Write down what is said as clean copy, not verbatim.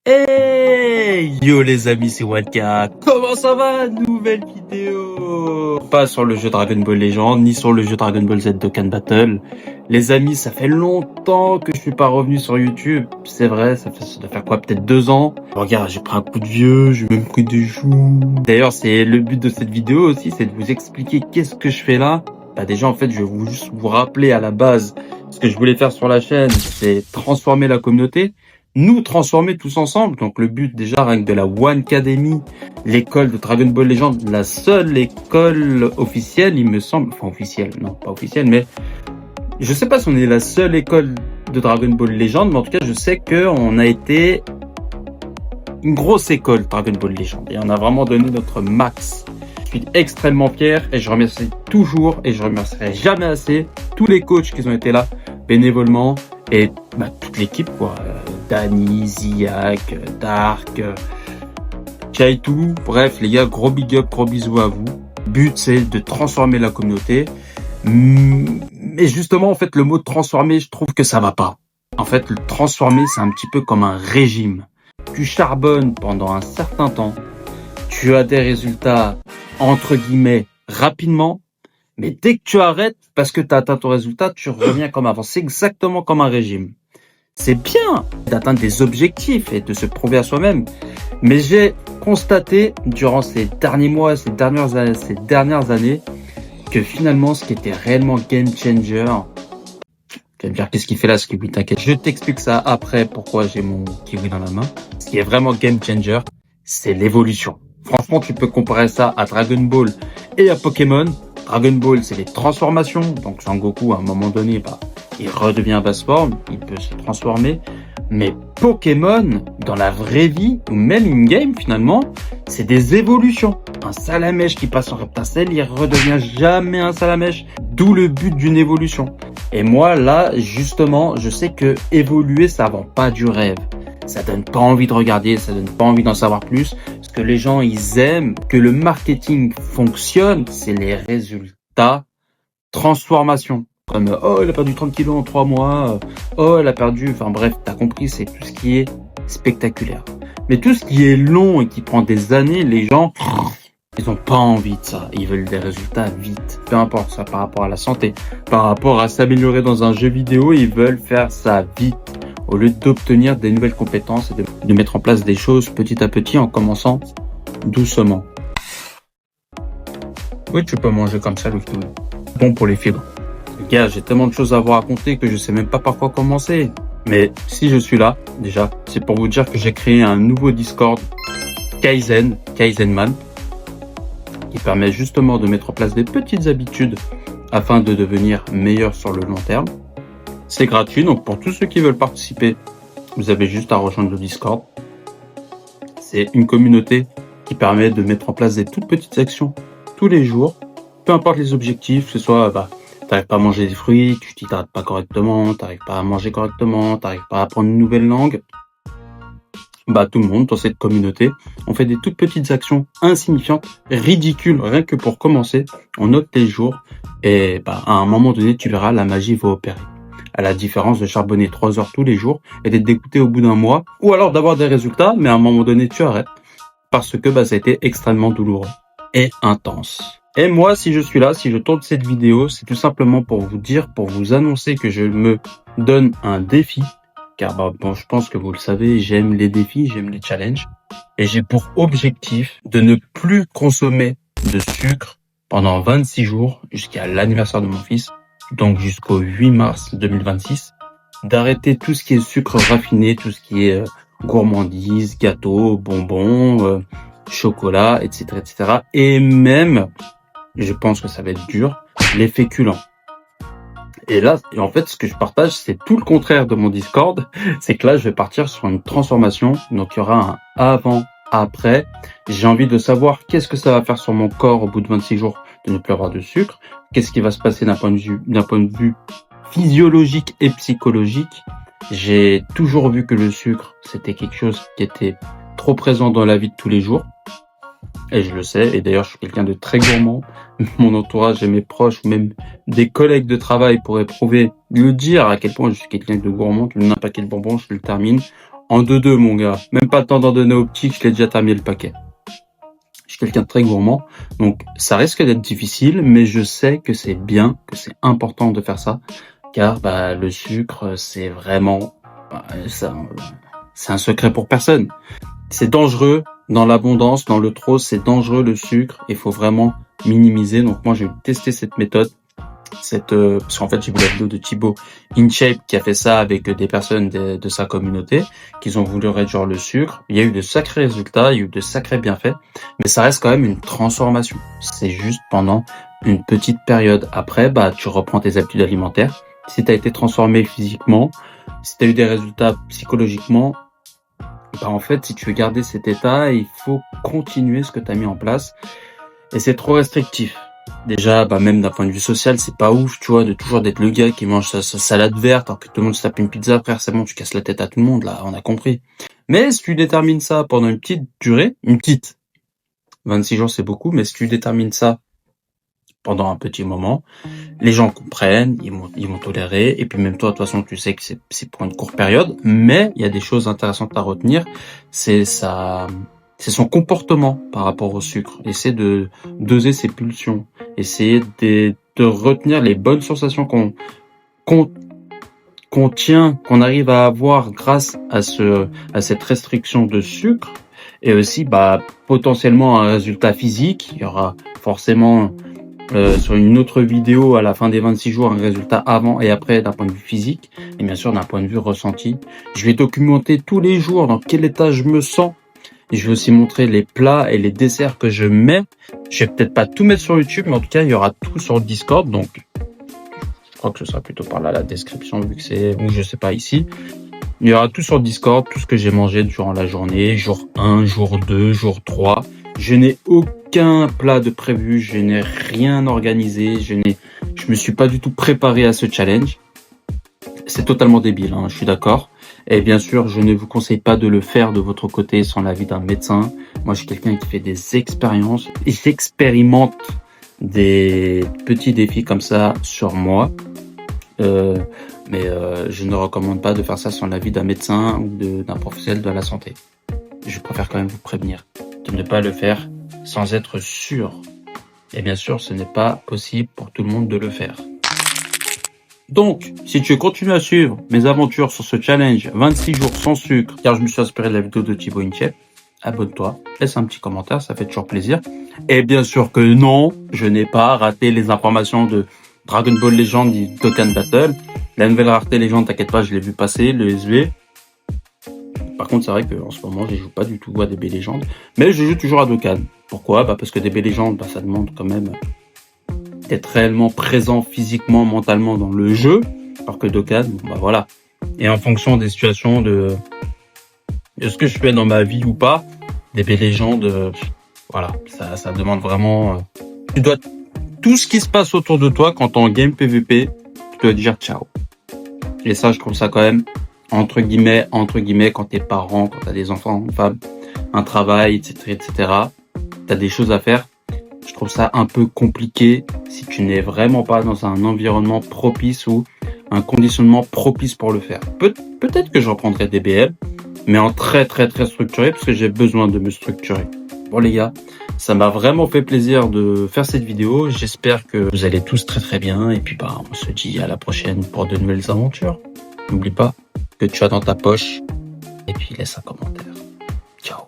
Hey yo les amis, c'est Wadka. Comment ça va? Nouvelle vidéo. Pas sur le jeu Dragon Ball Legends, ni sur le jeu Dragon Ball Z Dokkan Battle. Les amis, ça fait longtemps que je suis pas revenu sur YouTube. C'est vrai, ça doit faire quoi? Peut-être 2 ans. Regarde, j'ai pris un coup de vieux, j'ai même pris des joues. D'ailleurs, c'est le but de cette vidéo aussi, c'est de vous expliquer qu'est-ce que je fais là. Bah déjà, en fait, je vais juste vous rappeler à la base ce que je voulais faire sur la chaîne, c'est transformer la communauté. Nous transformer tous ensemble. Donc le but déjà rien que de la One Academy, l'école de Dragon Ball Legends, la seule école officielle, il me semble, enfin officielle, non pas officielle, mais je sais pas si on est la seule école de Dragon Ball Legends, mais en tout cas je sais que on a été une grosse école Dragon Ball Legends et on a vraiment donné notre max. Je suis extrêmement fier et je remercie toujours et je remercierai jamais assez tous les coachs qui ont été là bénévolement et toute l'équipe quoi. Dani, Ziak, Dark, Chaitou, bref les gars, gros big up, gros bisous à vous. Le but c'est de transformer la communauté. Mais justement en fait le mot transformer, je trouve que ça va pas. En fait le transformer c'est un petit peu comme un régime. Tu charbonnes pendant un certain temps, tu as des résultats entre guillemets rapidement, mais dès que tu arrêtes parce que tu as atteint ton résultat, tu reviens comme avant. C'est exactement comme un régime. C'est bien d'atteindre des objectifs et de se prouver à soi-même. Mais j'ai constaté durant ces derniers mois, ces dernières années, que finalement, ce qui était réellement game changer, tu vas me dire qu'est-ce qu'il fait là, ce kiwi, t'inquiète. Je t'explique ça après, pourquoi j'ai mon kiwi dans la main. Ce qui est vraiment game changer, c'est l'évolution. Franchement, tu peux comparer ça à Dragon Ball et à Pokémon. Dragon Ball, c'est les transformations. Donc, Sangoku, à un moment donné, il redevient basse forme, il peut se transformer. Mais Pokémon, dans la vraie vie, ou même in-game finalement, c'est des évolutions. Un Salamèche qui passe en Reptacell, il redevient jamais un Salamèche. D'où le but d'une évolution. Et moi, là, justement, je sais que évoluer, ça vend pas du rêve. Ça donne pas envie de regarder, ça donne pas envie d'en savoir plus. Ce que les gens, ils aiment, que le marketing fonctionne, c'est les résultats transformation. Comme, oh, elle a perdu 30 kilos en 3 mois, oh, elle a perdu, enfin bref, t'as compris, c'est tout ce qui est spectaculaire. Mais tout ce qui est long et qui prend des années, les gens, ils ont pas envie de ça. Ils veulent des résultats vite. Peu importe ça par rapport à la santé, par rapport à s'améliorer dans un jeu vidéo, ils veulent faire ça vite. Au lieu d'obtenir des nouvelles compétences et de mettre en place des choses petit à petit en commençant doucement. Oui, tu peux manger comme ça, le kiwi. Bon pour les fibres. Gars, j'ai tellement de choses à vous raconter que je sais même pas par quoi commencer. Mais si je suis là, déjà, c'est pour vous dire que j'ai créé un nouveau Discord Kaizenman, qui permet justement de mettre en place des petites habitudes afin de devenir meilleur sur le long terme. C'est gratuit, donc pour tous ceux qui veulent participer, vous avez juste à rejoindre le Discord. C'est une communauté qui permet de mettre en place des toutes petites actions tous les jours, peu importe les objectifs, que ce soit t'arrives pas à manger des fruits, tu t'hydrates pas correctement, t'arrives pas à manger correctement, t'arrives pas à apprendre une nouvelle langue. Tout le monde dans cette communauté, on fait des toutes petites actions insignifiantes, ridicules, rien que pour commencer. On note les jours et à un moment donné, tu verras, la magie va opérer. À la différence de charbonner 3 heures tous les jours et d'être dégoûté au bout d'un mois, ou alors d'avoir des résultats, mais à un moment donné, tu arrêtes. Parce que ça a été extrêmement douloureux et intense. Et moi, si je suis là, si je tourne cette vidéo, c'est tout simplement pour vous dire, pour vous annoncer que je me donne un défi. Car je pense que vous le savez, j'aime les défis, j'aime les challenges. Et j'ai pour objectif de ne plus consommer de sucre pendant 26 jours jusqu'à l'anniversaire de mon fils. Donc jusqu'au 8 mars 2026, d'arrêter tout ce qui est sucre raffiné, tout ce qui est gourmandise, gâteaux, bonbons, chocolat, etc., etc. Et même, je pense que ça va être dur, les féculents. Et là, en fait, ce que je partage, c'est tout le contraire de mon Discord. C'est que là, je vais partir sur une transformation. Donc, il y aura un avant, après. J'ai envie de savoir qu'est-ce que ça va faire sur mon corps au bout de 26 jours de ne plus avoir de sucre. Qu'est-ce qui va se passer d'un point de vue physiologique et psychologique. J'ai toujours vu que le sucre, c'était quelque chose qui était trop présent dans la vie de tous les jours. Et je le sais, et d'ailleurs je suis quelqu'un de très gourmand. Mon entourage et mes proches, même des collègues de travail pourraient le dire à quel point je suis quelqu'un de gourmand. Tu me donnes un paquet de bonbons, je le termine En 2-2, mon gars. Même pas le temps d'en donner au petit, je l'ai déjà terminé le paquet. Je suis quelqu'un de très gourmand, donc ça risque d'être difficile, mais je sais que c'est bien, que c'est important de faire ça, car le sucre, c'est vraiment, c'est un secret pour personne. C'est dangereux dans l'abondance, dans le trop, c'est dangereux le sucre. Il faut vraiment minimiser. Donc moi, j'ai testé cette méthode. Parce qu'en fait, j'ai vu la vidéo de Thibaut InShape qui a fait ça avec des personnes de sa communauté, qui ont voulu réduire le sucre. Il y a eu de sacrés résultats, il y a eu de sacrés bienfaits, mais ça reste quand même une transformation. C'est juste pendant une petite période. Après, tu reprends tes habitudes alimentaires. Si tu as été transformé physiquement, si tu as eu des résultats psychologiquement, en fait, si tu veux garder cet état, il faut continuer ce que tu as mis en place. Et c'est trop restrictif. Déjà, même d'un point de vue social, c'est pas ouf, tu vois, de toujours d'être le gars qui mange sa salade verte, alors que tout le monde se tape une pizza, frère, c'est bon, tu casses la tête à tout le monde, là, on a compris. Mais si tu détermines ça pendant une petite durée, 26 jours c'est beaucoup, mais si tu détermines ça pendant un petit moment, les gens comprennent, ils vont tolérer, et puis même toi, de toute façon, tu sais que c'est pour une courte période, mais il y a des choses intéressantes à retenir, c'est son comportement par rapport au sucre. Essayer de doser ses pulsions. Essayer de retenir les bonnes sensations qu'on tient, qu'on arrive à avoir grâce à cette restriction de sucre. Et aussi, potentiellement un résultat physique. Il y aura forcément, sur une autre vidéo à la fin des 26 jours, un résultat avant et après d'un point de vue physique. Et bien sûr, d'un point de vue ressenti. Je vais documenter tous les jours dans quel état je me sens. Et je vais aussi montrer les plats et les desserts que je mets. Je vais peut-être pas tout mettre sur YouTube, mais en tout cas, il y aura tout sur le Discord. Donc, je crois que ce sera plutôt par là la description, vu que c'est, ou je sais pas, ici. Il y aura tout sur le Discord, tout ce que j'ai mangé durant la journée, jour 1, jour 2, jour 3. Je n'ai aucun plat de prévu, je n'ai rien organisé, je me suis pas du tout préparé à ce challenge. C'est totalement débile, je suis d'accord. Et bien sûr, je ne vous conseille pas de le faire de votre côté sans l'avis d'un médecin. Moi, je suis quelqu'un qui fait des expériences et j'expérimente des petits défis comme ça sur moi. Mais je ne recommande pas de faire ça sans l'avis d'un médecin ou d'un professionnel de la santé. Je préfère quand même vous prévenir de ne pas le faire sans être sûr. Et bien sûr, ce n'est pas possible pour tout le monde de le faire. Donc, si tu continues à suivre mes aventures sur ce challenge 26 jours sans sucre, car je me suis inspiré de la vidéo de Thibaut InShape, abonne-toi, laisse un petit commentaire, ça fait toujours plaisir. Et bien sûr que non, je n'ai pas raté les informations de Dragon Ball Legend et Dokkan Battle. La nouvelle rareté Legend, t'inquiète pas, je l'ai vu passer, le SV. Par contre, c'est vrai qu'en ce moment, je joue pas du tout à DB Legend, mais je joue toujours à Dokkan. Pourquoi ? Parce que DB Legend, ça demande quand même d'être réellement présent physiquement, mentalement dans le jeu, alors que Dokkan, voilà. Et en fonction des situations de ce que je fais dans ma vie ou pas, DB Legend, voilà, ça demande vraiment. Tu dois tout ce qui se passe autour de toi quand t'es en game PVP, tu dois dire ciao. Et ça, je trouve ça quand même entre guillemets, quand t'es parent, quand t'as des enfants, une femme, un travail, etc., t'as des choses à faire. Je trouve ça un peu compliqué si tu n'es vraiment pas dans un environnement propice ou un conditionnement propice pour le faire. Peut-être que je reprendrai DBL, mais en très très très structuré parce que j'ai besoin de me structurer. Bon les gars, ça m'a vraiment fait plaisir de faire cette vidéo. J'espère que vous allez tous très très bien et puis on se dit à la prochaine pour de nouvelles aventures. N'oublie pas que tu as dans ta poche et puis laisse un commentaire. Ciao.